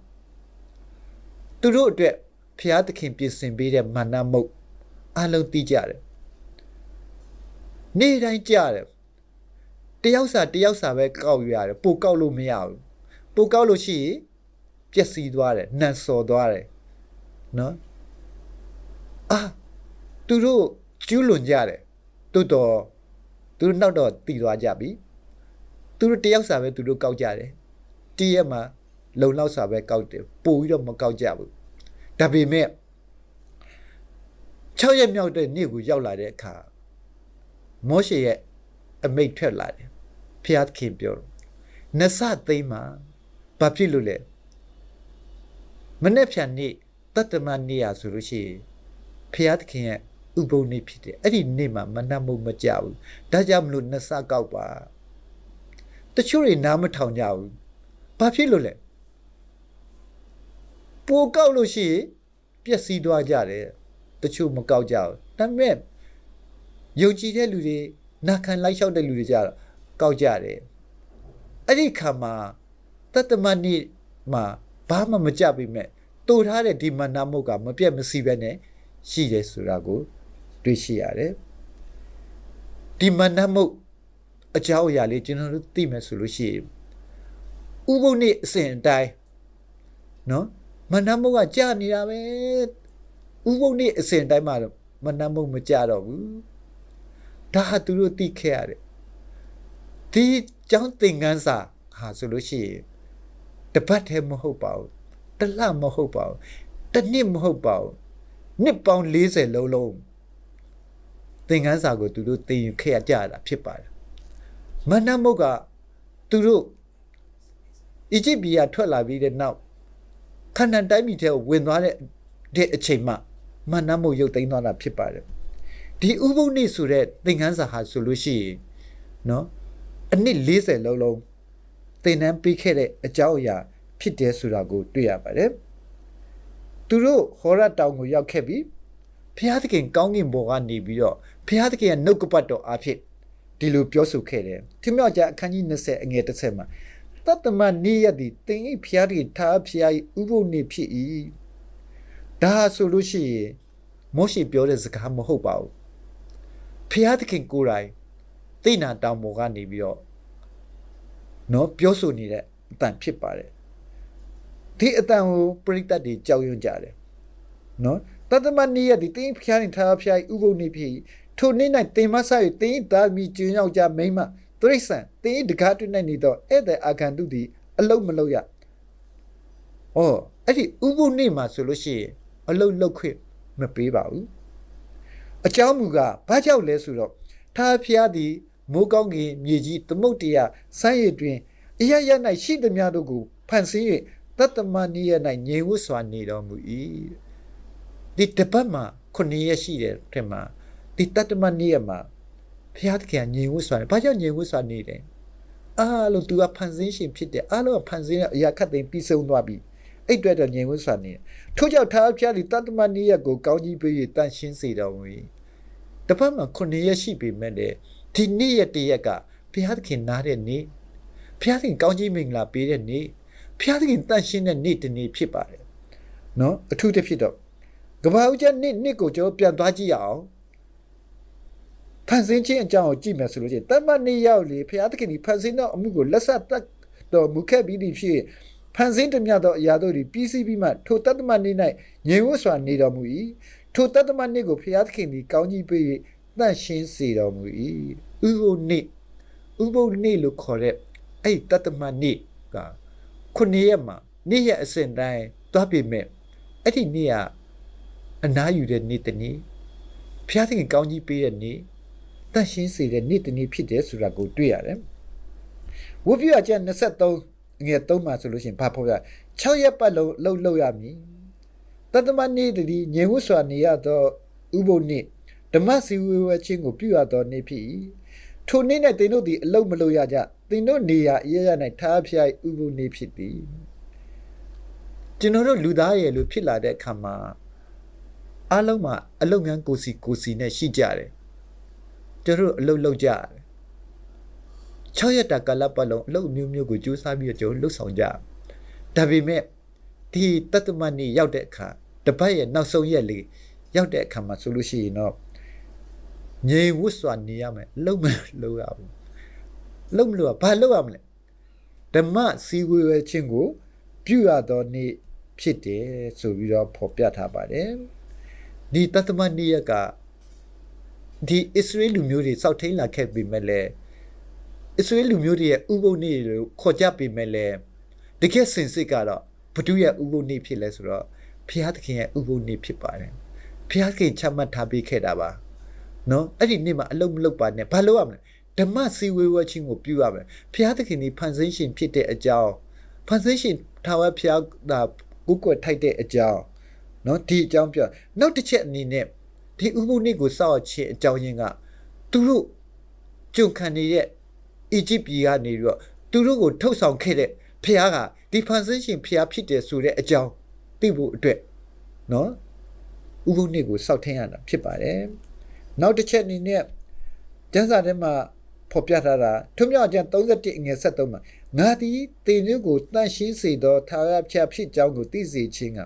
သူတို့အတွက်ဖျားသခင်ပြင်ဆင်ပေးတဲ့မာနမုတ်အလုံးသိကြတယ်နေ့တိုင်းကြတယ်တယောက်စာပဲကောက်ရတယ်ပိုကောက်လို့မရဘူးပိုကောက်လို့ရှိရင်ပျက်စီးသွားတယ်နှံစော်သွားတယ်နော်သူတို့ကျူးလွန်ကြတယ်တိုးတော်သူတို့နောက်တော့တည်သွားကြပြီသူတို့တယောက်စာပဲသူတို့ကောက်ကြတယ်တည့်ရက်မှာလုံလောက်စာပဲကောက်တယ်ပို့ပြီးတော့မကောက်ကြဘူးဒါပေမဲ့6ရက်မြောက်တဲ့နေ့ကိုရောက်လာတဲ့အခါမောရှေရဲ့အမိန့်ထွက်လာတယ်ဖျားသခင်ပြောတယ်နစသိမ်းမှာဘာဖြစ်လို့လဲမနေ့ဖြန်နေ့တတ္တမနေ့ရဆိုလို့ရှိရင်ဖျားသခင်ရဲ့ဥပုသ်နေ့ဖြစ်တယ်အဲ့ဒီနေ့မှာမနှမုတ်မကြဘူးဒါကြောင့်မလို့နစကောက်ပါတချို့တွေနားမထောင်ကြဘူးဘာဖြစ်လို့လဲပိုကောက်လို့ရှိရင်ပျက်စီးသွားကြတယ်တချို့မကောက်ကြဘူးဒါပေမဲ့ယုံကြည်တဲ့လူတွေနာခံလိုက်လျှောက်တဲ့လူတွေကြတော့ကောက်ကြတယ်အဲ့ဒီခါမှာတတ္တမနေ့မှာ ဘာမှမကြပြီမဲ့တူထားတဲ့ဒီမန္တမုတ်ကမပြတ်မစီပဲနဲ့ရှိတယ်ဆိုတာကိုတွေ့ရှိရတယ်ဒီမန္တမုတ်အကြောင်းအရာလေးကျွန်တော်တို့သိမယ်ဆိုလို့ရှိရင်ဥပုပ်နေ့အစဉ်အတိုင်းနော်မန္တမုတ်ကကြာနေတာပဲဥပုပ်နေ့အစဉ်တိုင်းမှာတော့မန္တမုတ်မကြတော့ဘူးဒါဟာသူတို့သိခဲ့ရတယ်ဒီကျောင်းသင်ခန်းစာဟာဆိုလို့ရှိရင်တပတ်တည်းမဟုတ်ပါဘူးတစ်လမဟုတ်ပါဘူးတစ်နှစ်မဟုတ်ပါဘူးနှစ်ပေါင်း40လုံးသင်ခန်းစာကိုသူတို့သင်ယူခဲ့ရကြတာဖြစ်ပါတယ်မန္တမုတ်ကသူတို့အီဂျစ်ပြည်ကထွက်လာပြီးတဲ့နောက်ခါနန်တိုင်းပြည်ထဲကိုဝင်သွားတဲ့အချိန်မှာမန္တမုတ်ရုပ်သိမ်းသွားတာဖြစ်ပါတယ်ဒီဥပုပ်နေ့ဆိုတဲ့သင်ခန်းစာဟာဆိုလို့ရှိရင်နော်အနှစ်40လုံးသင်တန်းပေးခဲ့တဲ့အကြောင်းအရာဖြစ်တယ်ဆိုတာကိုတွေ့ရပါတယ်သူတို့ဟောရတောင်ကိုရောက်ခဲ့ပြီးဘုရားသခင်ကောင်းကင်ဘုံကနေပြီးတော့ဘုရားသခင်ရဲ့နှုတ်ကပတ်တော်အားဖြင့်ဒီလိုပြောဆိုခဲ့တယ်ထမြောက်ကျအခန်းကြီး20အငယ်30မှာတတ္တမနေ့ရက်သည်သင်၏ဘုရားသခင်ထားဘုရား၏ဥပုပ်နေ့ဖြစ်၏ဒါဆိုလို့ရှိရင်မောရှေပြောတဲ့စကားမဟုတ်ပါဘူးဘုရားသခင်ကိုယ်တိုင်သိနာတောင်ပေါ်ကနေပြီးတော့နော်ပြောဆိုနေတဲ့အတန်ဖြစ်ပါတယ်ဒီအတန်ကိုပရိသတ်တွေကြောက်ရွံ့ကြတယ်နော်တသမနီရဒီတင်းဖျားနေထားဖျားဥပုပ်နေဖြစ်ထိုနေ့၌တင်မဆ၍တင်းသားမိကျွယောက်ကြမိမ့်မတရိษံတင်းတကားတွေ့နေနေတော့ဧည့်သည်အာခံတုသည်အလုံးမလုံးရအဲ့ဒီဥပုပ်နေ့မှာဆိုလို့ရှိရင်အလုံးလောက်ခွင့်မပေးပါဘူးအကြောင်းမူကားဘာကြောင့်လဲဆိုတော့ထားဖျားသည်မိုးကောင်းကင်မြေကြီးသမုတ်တရားစမ်းရည်တွင်အရရ၌ရှိသမျှတို့ကိုဖန်ဆင်း၍တတမနီရ၌ငြိမ်ဝတ်စွာနေတော်မူ၏ဒီတပတ်မှာ9ရက်ရှိတယ်ထင်မှာဒီတတမနီရမှာဘုရားသခင်ငြိမ်ဝတ်စွာဘာကြောင့်ငြိမ်ဝတ်စွာနေတယ်အားလုံးသူကဖန်ဆင်းရှင်ဖြစ်တယ်အားလုံးကဖန်ဆင်းတဲ့အရာခတ်သိမ်းပြီးဆုံးသွားပြီအဲ့အတွက်တော့ငြိမ်ဝတ်စွာနေတယ်ထို့ကြောင့်ထားဖျားဒီတတမနီရကိုကောင်းကြီးပေး၍တန်ရှင်းစေတော်မူ၏တပတ်မှာ9ရက်ရှိပေမဲ့ဒီနေ့ရက်တရက်ကဘုရားသခင်နားတဲ့နေ့ဘုရားသခင်ကောင်းကြီးမင်္ဂလာပေးတဲ့နေ့ဘုရားသခင်တန်ရှင်းတဲ့နေ့တနေ့ဖြစ်ပါတယ်နော်အထူးသဖြင့်တော့ကဘာဦးကျနေ့ကိုကျွန်တော်ပြန်သွားကြည့်ရအောင်ဖန်ဆင်းခြင်းအကြောင်းကိုကြည့်မယ်ဆိုလို့ရှိရင်တမန်နေ့ရောက်လေဘုရားသခင်ဒီဖန်ဆင်းသောအမှုကိုလက်ဆက်တက်တော်မူခဲ့ပြီးသည်ဖြစ်ဖန်ဆင်းတမျှသောအရာတို့သည်ပြီးစီးပြီးမှထိုတတမန်နေ့၌ငြိမ်ဝတ်စွာနေတော်မူ၏ထိုတတမန်နေ့ကိုဘုရားသခင်ဒီကောင်းကြီးပေး၍တန်ရှင်းစေတော်မူ၏ဥပုပ်နေ့လို့ခေါ်တဲ့အဲ့တတမန်နေ့က9ရက်မှာနေ့ရက်အစဉ်တိုင်းသွားပြီမဲ့အဲ့ဒီနေ့ကအနားယူတဲ့နေ့တနေ့ဘုရားသခင်ကောင်းကြီးပေးတဲ့နေ့တန်ရှင်းစေတဲ့နေ့တနေ့ဖြစ်တယ်ဆိုတာကိုတွေ့ရတယ်ဝိပယကျမ်း23ငွေ3မှာဆိုလို့ရှိရင်ဘာဖော်ပြ6ရက်ပတ်လုံးလှုပ်ရမည်တတမန်နေ့တည်းငြိမ်ဝတ်စွာနေရသောဥပုပ်နေ့ဓမ္မစီဝေဝချင်းကိုပြုရသောနေ့ဖြစ်၏ထိုနေ့၌သင်တို့သည်အလုံးမလို့ရကြသင်တို့နေရာအရရ၌ထားဖျားဥပုပ်နေ့ဖြစ်သည်ကျွန်တော်တို့လူသားရဲ့လို့ဖြစ်လာတဲ့အခါမှာအားလုံးမှာအလုပ်ငန်းကိုစီနဲ့ရှိကြတယ်ကျွန်တော်တို့အလုပ်လုပ်ကြတယ်6ရက်တာကာလပတ်လုံးအလုပ်မျိုးမျိုးကိုကြိုးစားပြီးတော့ကျွန်တော်လှုပ်ဆောင်ကြဒါပေမဲ့ဒီတတမနေ့ရောက်တဲ့အခါတပတ်ရဲ့နောက်ဆုံးရက်လေးရောက်တဲ့အခါမှာဆိုလို့ရှိရင်တော့ငြိမ်ဝတ်စွာနေရမယ်လုံးမလို့ရဘူးလုံးမလို့ဘာလို့ရမလဲဓမ္မစီဝေဝချင်းကိုပြုရသောနေ့ဖြစ်တယ်ဆိုပြီးတော့ဖော်ပြထားပါတယ်ဒီတတမနေ့ကဒီအစ္စရေးလူမျိုးတွေစောက်ထိန်လာခဲ့ပြီမဲ့လေအစ္စရေးလူမျိုးတွေရဲ့ဥပုပ်နေ့ကိုခေါ်ကြပြီမဲ့လေတကယ်စင်စစ်ကတော့ဘုသူရဲ့ဥပုပ်နေ့ဖြစ်လဲဆိုတော့ဘုရားသခင်ရဲ့ဥပုပ်နေ့ဖြစ်ပါတယ်ဘုရားသခင်ချမှတ်ထားပေးခဲ့တာပါနော်အဲ့ဒီနေ့မှာအလုံးမလုပ်ပါနဲ့ဘာလို့ရမလဲဓမ္မစီဝေဝချင်းကိုပြုရမယ်ဘုရားသခင်ဒီဖန်ဆင်းရှင်ဖြစ်တဲ့အကြောင်းဖန်ဆင်းရှင်ထာဝရဘုရားဒါကိုယ်ကိုယ်ထိုက်တဲ့အကြောင်းနော်ဒီအကြောင်းပြောနောက်တစ်ချက်အနေနဲ့ဒီဥပုပ်နေ့ကိုစောင့်ခြင်းအကြောင်းရင်းကသူတို့ကြုံခံနေတဲ့အီဂျစ်ပြည်ကနေပြီးတော့သူတို့ကိုထုတ်ဆောင်ခဲ့တဲ့ဘုရားကဒီဖန်ဆင်းရှင်ဘုရားဖြစ်တယ်ဆိုတဲ့အကြောင်းသိဖို့အတွက်နော်ဥပုပ်နေ့ကိုစောင့်ထင်းရတာဖြစ်ပါတယ်နောက်တစ်ချက်အနေနဲ့ကျမ်းစာထဲမှာဖော်ပြထားတာထွမြောက်ကျမ်း31ငွေ73မှာ ငါသည်တင်ညွတ်ကိုတန့်ရှင်းစေသောထာဝရဘုရားဖြစ်ကြောင်းကိုသိစေခြင်းက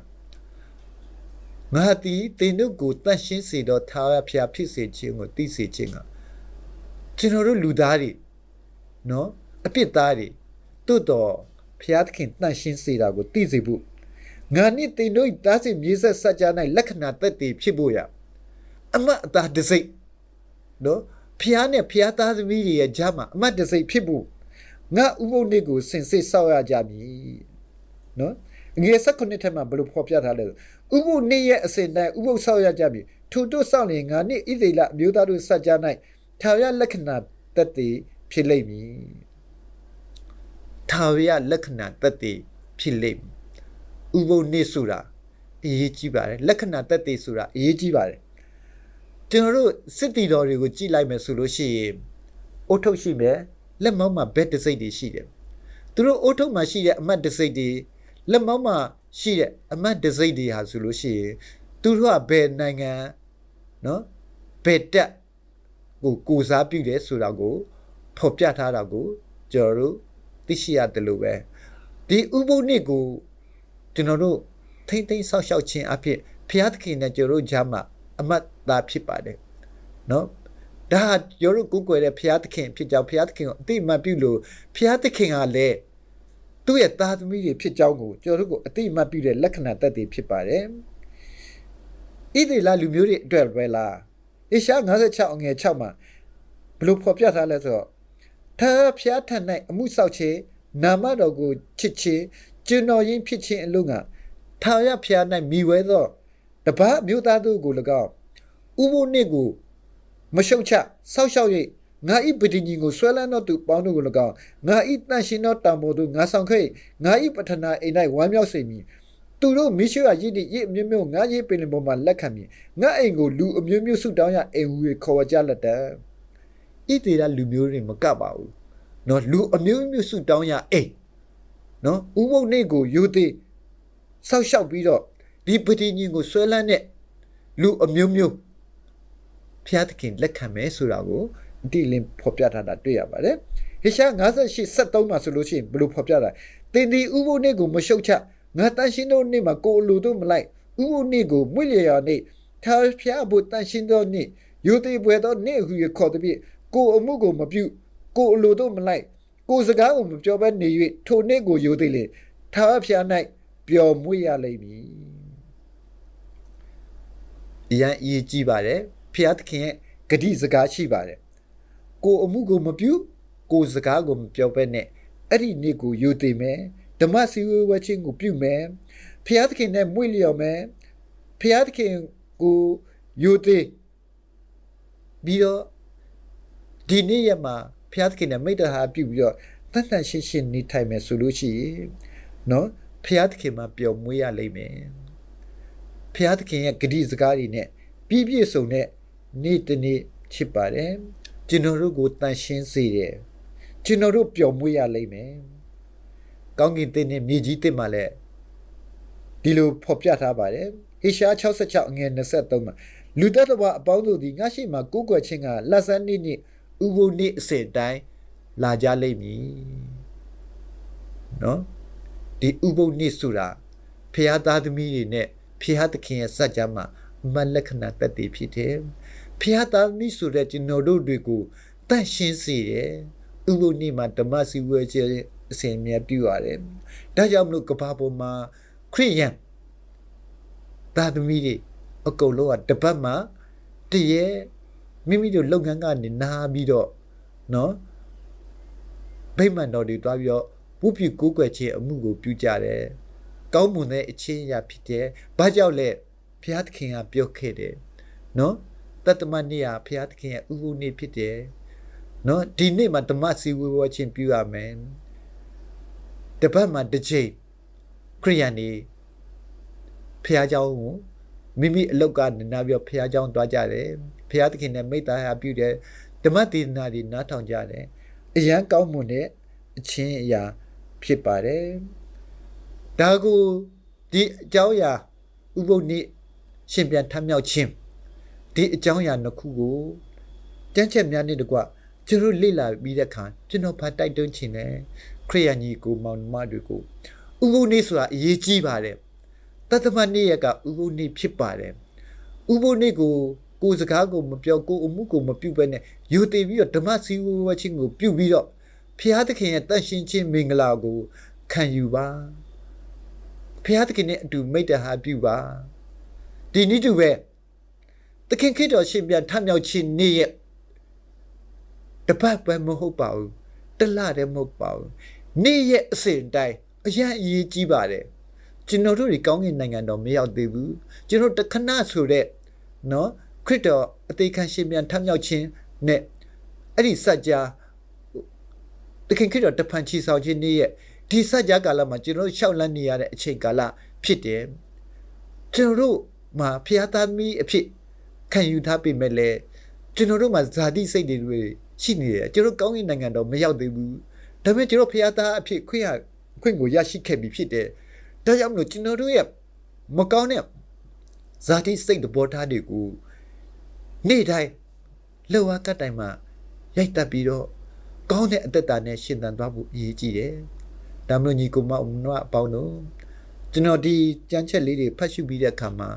ငါသည်တင်ညွတ်ကိုတန့်ရှင်းစေသောထာဝရဘုရားဖြစ်စေခြင်းကိုသိစေခြင်းကကျွန်တော်တို့လူသားတွေနော်အပြစ်သားတွေတို့တော့ဘုရားသခင်တန့်ရှင်းစေတာကိုသိစေဖို့ငါနှင့်တင်တို့သားစဉ်မြေဆက်စัจ जा ၌လက္ခဏာသက်တည်ဖြစ်ဖို့ရအမတ်အသာတစိတ်နော်ဖျားနဲ့ဖျားသားသမီးတွေရဲ့ကြားမှာအမတ်တစိတ်ဖြစ်ဖို့ငါဥပုပ်နေ့ကိုစင်စစ်ဆောက်ရကြမည်နော်ငယ်16ထက်မှာဘယ်လိုဖော်ပြထားလဲဥပုပ်နေ့ရဲ့အစဉ်တိုင်းဥပုပ်ဆောက်ရကြမည်ထို့တို့ဆောက်ရင်ငါနှင့်ဣသေလအမျိုးသားတို့စัจ जा ၌ထာဝရလက္ခဏာသက်တည်ဖြစ်လိမ့်မည်ထာဝရလက္ခဏာသက်တည်ဖြစ်လိမ့်မည်ဥပုပ်နေ့ဆိုတာအရေးကြီးပါတယ်လက္ခဏာသက်တည်ဆိုတာအရေးကြီးပါတယ်ကျွန်တော်တို့စစ်တီတော်တွေကိုကြည့်လိုက်မယ်ဆိုလို့ရှိရင်အိုးထုတ်ရှိမယ်လက်မောင်းမှာဘက်တစိတ်တွေရှိတယ်သူတို့အိုးထုတ်မှာရှိတဲ့အမတ်တစိတ်တွေလက်မောင်းမှာရှိတဲ့အမတ်တစိတ်တွေဟာဆိုလို့ရှိရင်သူတို့ကဘယ်နိုင်ငံနော်ဘယ်တက်ကိုစားပြုတယ်ဆိုတာကိုဖော်ပြထားတာကိုကျွန်တော်တို့သိရှိရတယ်လို့ပဲဒီဥပုပ်နေ့ကိုကျွန်တော်တို့ထိမ့်သိမ်းဆောက်ရှောက်ခြင်းအဖြစ်ဘုရားသခင်နဲ့ကျွန်တော်တို့ကြားမှာအမတ်သားဖြစ်ပါတယ်နော်ဒါကျွန်တော်တို့ကိုယ်ကွယ်တဲ့ဘုရားသခင်ဖြစ်ကြောင်းဘုရားသခင်ကိုအတိအမှတ်ပြုလို့ဘုရားသခင်ကလည်းသူ့ရဲ့သားသမီးတွေဖြစ်ကြောင်းကိုကျွန်တော်တို့ကိုအတိအမှတ်ပြုတဲ့လက္ခဏာသက်သေဖြစ်ပါတယ်ဣသေလလူမျိုးတွေအတွက်ပဲလားဧရှာ56အငယ်6မှာဘလို့ဖော်ပြထားလဲဆိုတော့ထာဖျားထန်၌အမှုဆောက်ခြင်းနာမတော်ကိုချစ်ခြင်းကျွန်တော်ရင်းဖြစ်ခြင်းအလို့ငါထာဝရဘုရား၌မိဝဲသောတပားမြို့သားတို့ကို၎င်းဥပုပ်နေ့ကိုမရှုတ်ချဆောက်ရှောက်၍ငါဤပဋိညာဉ်ကိုဆွဲလန်းသောသူပေါင်းတို့ကို၎င်းငါဤတန်ရှင်သောတောင်ပေါ်သို့ငါဆောင်ခဲ့ငါဤပထနာအိမ်၌ဝမ်းမြောက်စေမည်သူတို့မိရှုရရည်တည်ရည်အမျိုးမျိုးငါရေးပင်ပေါ်မှာလက်ခံမည်ငါအိမ်ကိုလူအမျိုးမျိုးဆုတောင်းရအိမ်ဟူ၍ခေါ်ကြလက်တံဣသေလလူမျိုးတွေမကပ်ပါဘူးနော်လူအမျိုးမျိုးဆုတောင်းရအိမ်နော်ဥပုပ်နေ့ကိုယူသည်ဆောက်ရှောက်ပြီးတော့ဒီပဋိညာဉ်ကိုဆွဲလန်းတဲ့လူအမျိုးမျိုးဘုရားသခင်လက်ခံမယ်ဆိုတာကိုအတိအလင်းဖော်ပြထားတာတွေ့ရပါတယ်ဟေရှာ58:73မှာဆိုလို့ရှိရင်ဘယ်လိုဖော်ပြတာတင်ဒီဥပုပ်နေ့ကိုမရှုတ်ချငါတန်ရှင်းသောနေ့မှာကိုယ်အလိုတို့မလိုက်ဥပုပ်နေ့ကိုမွေ့လျော်နေ့ထာဖျားဖို့တန်ရှင်းသောနေ့ယူသည်ပွဲသောနေ့ဟူ၍ခေါ်သည်ကိုယ်အမှုကိုမပြုကိုယ်အလိုတို့မလိုက်ကိုယ်စကားကိုမပြောဘဲနေ၍ထိုနေ့ကိုယူသည်လေထာဖျား၌ပျော်မွေ့ရလိမ့်မည်အရင်အရေးကြီးပါတယ်ဖျားသခင်ရဲ့ဂတိစကားရှိပါတယ်ကိုအမှုကိုမပြုကိုစကားကိုမပြောဘဲနဲ့အဲ့ဒီနေ့ကိုယူသိမယ်ဓမ္မစည်းဝေးခြင်းကိုပြုမယ်ဖျားသခင်နဲ့မွေ့လျော်မယ်ဖျားသခင်ကိုယူသိပြီးတော့ဒီနေ့ရက်မှာဖျားသခင်နဲ့မိတ္တဟာပြုပြီးတော့တန်တန်ရှင်းရှင်းနေထိုင်မယ်ဆိုလို့ရှိရင်နော်ဖျားသခင်မှာပျော်မွေ့ရလိမ့်မယ်ဖျားသခင်ရဲ့ဂတိစကားတွေနဲ့ပြည့်ပြည့်စုံတဲ့နေ့တစ်နေ့ဖြစ်ပါတယ်ကျွန်တော်တို့ကိုတန်ရှင်းစေတယ်ကျွန်တော်တို့ပျော်မွေ့ရလိမ့်မယ်ကောင်းကင်သစ်နဲ့မြေကြီးသစ်မှာလည်းဒီလိုဖော်ပြထားပါတယ်ဟေရှာ66အငယ်23မှာလူတတ်တော်အပေါင်းတို့သည်ငါရှိမှကိုးကွယ်ခြင်းကလက်စမ်းနေ့နေ့ဥပုပ်နေ့အစဉ်တိုင်းလာကြလိမ့်မည်နော်ဒီဥပုပ်နေ့ဆိုတာဖျားသားသမီးတွေနဲ့ဖျားသခင်ရဲ့စัจ जा မှာမလက္ခဏာသက်တည်ဖြစ်တယ်ဖျားသားသမီးဆိုတဲ့ကျွန်တော်တို့တွေကိုတန့်ရှင်းစေတယ်ဥပုပ်နေ့မှာဓမ္မစည်းဝေးခြင်းအစဉ်မြဲပြုရတယ်ဒါကြောင့်မလို့ကမ္ဘာပေါ်မှာခရစ်ယာန်သားသမီးတွေအကုန်လုံးကတပတ်မှာတည်းမိမိတို့လုပ်ငန်းကနေနားပြီးတော့နော်ဗိမာန်တော်တွေတွားပြီးတော့ဝုပြုကိုးကွယ်ခြင်းအမှုကိုပြုကြတယ်ကောင်းမွန်တဲ့အချင်းအရာဖြစ်တယ်ဘာကြောင့်လဲဘုရားသခင်ကပြောခဲ့တယ်နော်တတ္တမနေ့ဟာဘုရားသခင်ရဲ့ဥပုပ်နေ့ဖြစ်တယ်နော်ဒီနေ့မှာဓမ္မစည်းဝေးခြင်းပြုရမယ်တပတ်မှာတစ်ချိန်ခရိယန်တွေဘုရားကျောင်းကိုမိမိအလောက်ကနားပြီးတော့ဘုရားကျောင်းသွားကြတယ်ဘုရားသခင်နဲ့မိတ္တဟာပြုတယ်ဓမ္မဒေသနာတွေနားထောင်ကြတယ်အရန်ကောင်းမွန်တဲ့အချင်းအရာဖြစ်ပါတယ်ဒါကိုဒီအကြောင်းအရာဥပုပ်နေ့ရှင်ပြန်ထမြောက်ခြင်းဒီအကြောင်းအရာနှစ်ခုကိုကျမ်းချက်များနဲ့တကွကျွန်တော်လေ့လာပြီးတဲ့အခါကျွန်တော်ဖတ်တိုက်တွန်းခြင်းနဲ့ ခရိယန်ကြီးကိုမောင်မတွေကိုဥပုသ်နေ့ဆိုတာအရေးကြီးပါတယ်တသမတ်နေ့ရကဥပုသ်နေ့ဖြစ်ပါတယ်ဥပုသ်နေ့ကိုစကားကိုမပြောကိုအမှုကိုမပြုတ်ပဲနဲ့ယူတည်ပြီးတော့ဓမ္မစည်းဝေးခြင်းကိုပြုတ်ပြီးတော့ဖျားသခင်ရဲ့တန်ရှင်းခြင်းမင်္ဂလာကိုခံယူပါဖျားသခင်နဲ့အတူမိတ္တဟာပြုပါဒီနည်းတူပဲသခင်ခရစ်တော်ရှင်ပြန်ထမြောက်ခြင်းနေ့ရဲ့တပတ်ပဲမဟုတ်ပါဘူးတလတည်းမဟုတ်ပါဘူးနေ့ရဲ့အစဉ်တိုင်းအရင်အရေးကြီးပါတယ်ကျွန်တော်တို့တွေကောင်းကင်နိုင်ငံတော်မရောက်သေးဘူးကျွန်တော်တခဏဆိုတဲ့နော်ခရစ်တော်အသေးခံရှင်ပြန်ထမြောက်ခြင်းနဲ့အဲ့ဒီစัจ जाတခင်ခရစ်တော်တဖန်ချီဆောင်ခြင်းနေ့ရဲ့ဒီစัจ जाကာလမှာကျွန်တော်ရှောက်လန်းနေရတဲ့အချိန်ကာလဖြစ်တယ်ကျွန်တော်တို့မှာဖျားသားမီးအဖြစ်ခံယူထားပေမဲ့လည်းကျွန်တော်တို့မှာဇာတိစိတ်တွေရှိနေတယ်ကျွန်တော်ကောင်းကင်နိုင်ငံတော်မရောက်သေးဘူးဒါပေမဲ့ကျွန်တော်ဖျားသားအဖြစ်ခွင့်ကိုရရှိခဲ့ပြီဖြစ်တယ်ဒါကြောင့်မလို့ကျွန်တော်တို့ရဲ့မကောင်းတဲ့ဇာတိစိတ်သဘောထားတွေကိုနေ့တိုင်းလောကကတိုင်မှာရိုက်တက်ပြီးတော့ကောင်းတဲ့အသက်တာနဲ့ရှင်သန်သွားဖို့အရေးကြီးတယ်ဒါမှမဟုတ်ညီကိုမအပေါင်းတို့ကျွန်တော်ဒီကြမ်းချက်လေးတွေဖတ်ရှုပြီးတဲ့အခါမှာ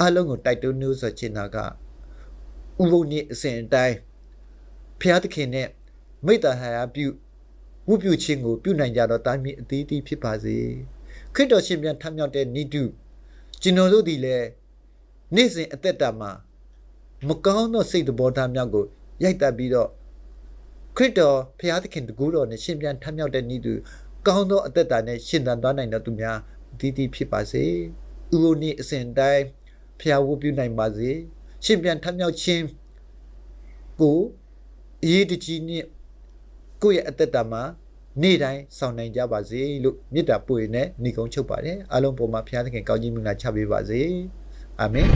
အားလုံးကိုတိုက်တွန်းနှိုးဆော်ချင်တာကဥပုသ်နေ့အစဉ်အတိုင်းဖျားသခင်နဲ့မိတ္တဟာယပြုဝတ်ပြုခြင်းကိုပြုနိုင်ကြတော့တာမီအသေးသေးဖြစ်ပါစေခရစ်တော်ရှင်ပြန်ထမြောက်တဲ့နိတုကျွန်တော်တို့ဒီလည်းနေ့စဉ်အသက်တာမှာမကောင်းသောစိတ်သဘောထားများကိုရိုက်တက်ပြီးတော့ခရစ်တော်ဖျားသခင်တကူတော်နဲ့ရှင်ပြန်ထမြောက်တဲ့နိတုကောင်းသောအသက်တာနဲ့ရှင်သန်သွားနိုင်တဲ့သူများအသေးသေးဖြစ်ပါစေဥပုသ်နေ့အစဉ်တိုင်းဖျားဝတ်ပြုနိုင်ပါစေရှင်ပြန်ထမြောက်ခြင်းကိုအရေးတကြီးနဲ့ကိုယ့်ရဲ့အသက်တာမှာနေ့တိုင်းဆောင်နိုင်ကြပါစေလို့မေတ္တာပို့ရနဲ့ညီကုန်းချုပ်ပါတယ်အားလုံးပေါ်မှာဘုရားသခင်ကောင်းကြီးမင်္ဂလာချပေးပါစေအာမင်